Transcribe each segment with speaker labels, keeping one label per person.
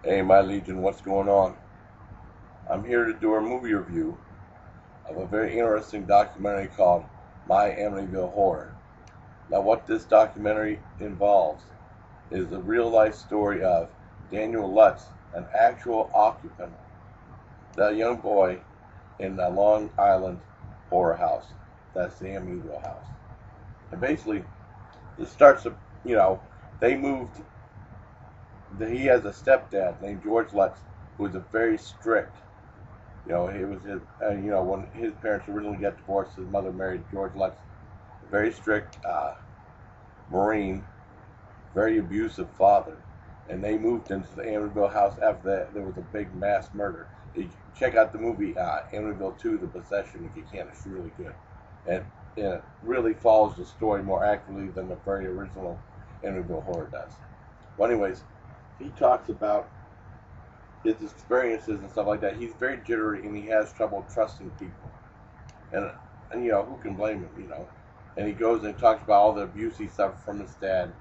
Speaker 1: Hey, my Legion, what's going on? I'm here to do a movie review of a very interesting documentary called My Amityville Horror. Now, what this documentary involves is the real life story of Daniel Lutz, an actual occupant, the young boy in the Long Island horror house. That's the Amityville house. And basically, it starts to, you know, they moved. He has a stepdad named George Lutz, who is a very strict. He was his. When his parents originally got divorced, his mother married George Lutz, a very strict Marine, very abusive father, and they moved into the Amityville house after that. There was a big mass murder. You check out the movie Amityville 2: The Possession if you can. It's really good, and it really follows the story more accurately than the very original Amityville Horror does. Well, anyways, he talks about his experiences and stuff like that. He's very jittery and he has trouble trusting people. And who can blame him, And he goes and talks about all the abuse he suffered from his dad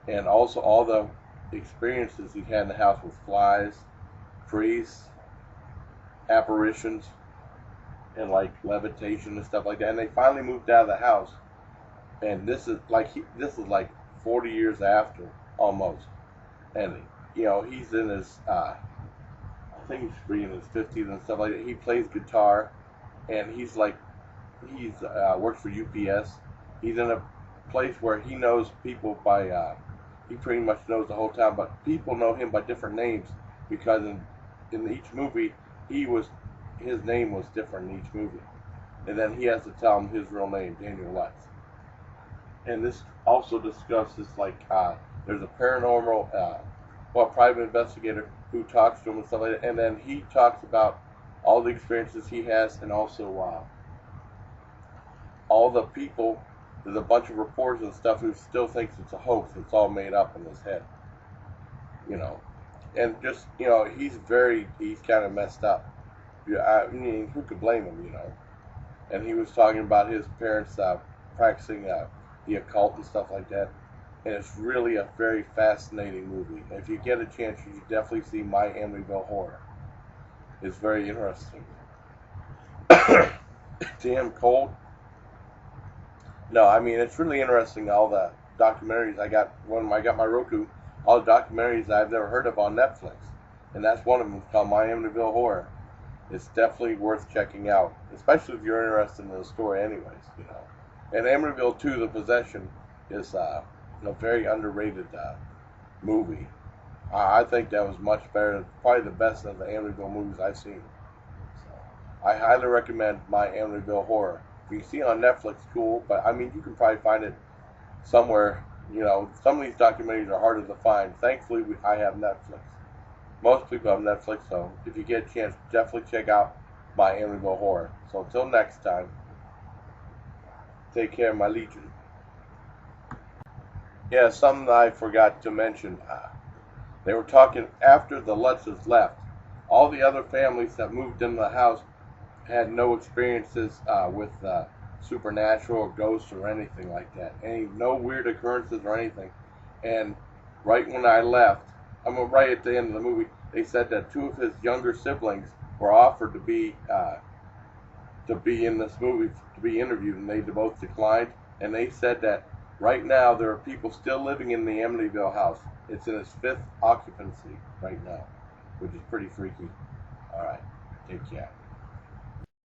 Speaker 1: and also all the experiences he had in the house with flies, priests, apparitions, and like levitation and stuff like that. And they finally moved out of the house. And this is like 40 years after almost. And he's in his I think he's in his 50s and stuff like that. He plays guitar, and he's works for UPS. He's in a place where he knows people by he pretty much knows the whole town, but people know him by different names because in each movie his name was different in each movie, and then he has to tell him his real name, Daniel Lutz. And this also discusses there's a paranormal private investigator who talks to him and stuff like that, and then he talks about all the experiences he has, and also all the people. There's a bunch of reporters and stuff who still thinks it's a hoax. It's all made up in his head, and just he's kind of messed up. I mean, who could blame him, And he was talking about his parents practicing the occult and stuff like that. And it's really a very fascinating movie. If you get a chance, you should definitely see My Amityville Horror. It's very interesting. Damn cold. No, I mean it's really interesting. All the documentaries I got when I got my Roku, all the documentaries I've never heard of on Netflix, and that's one of them. It's called My Amityville Horror. It's definitely worth checking out, especially if you're interested in the story, anyways. And Amityville 2: The Possession is a very underrated movie. I think that was much better, probably the best of the Amityville movies I've seen. So, I highly recommend My Amityville Horror. If you see it on Netflix, cool, but I mean, you can probably find it somewhere. Some of these documentaries are harder to find. Thankfully, I have Netflix. Most people have Netflix, so if you get a chance, definitely check out My Amityville Horror. So until next time, take care, my Legion. Yeah, something I forgot to mention. They were talking after the Lutzes left. All the other families that moved into the house had no experiences with supernatural or ghosts or anything like that. No weird occurrences or anything. And right when I left, right at the end of the movie, they said that two of his younger siblings were offered to be in this movie to be interviewed, and they both declined. And they said that right now there are people still living in the Amityville house. It's in its 5th occupancy right now, which is pretty freaky. All right, take care.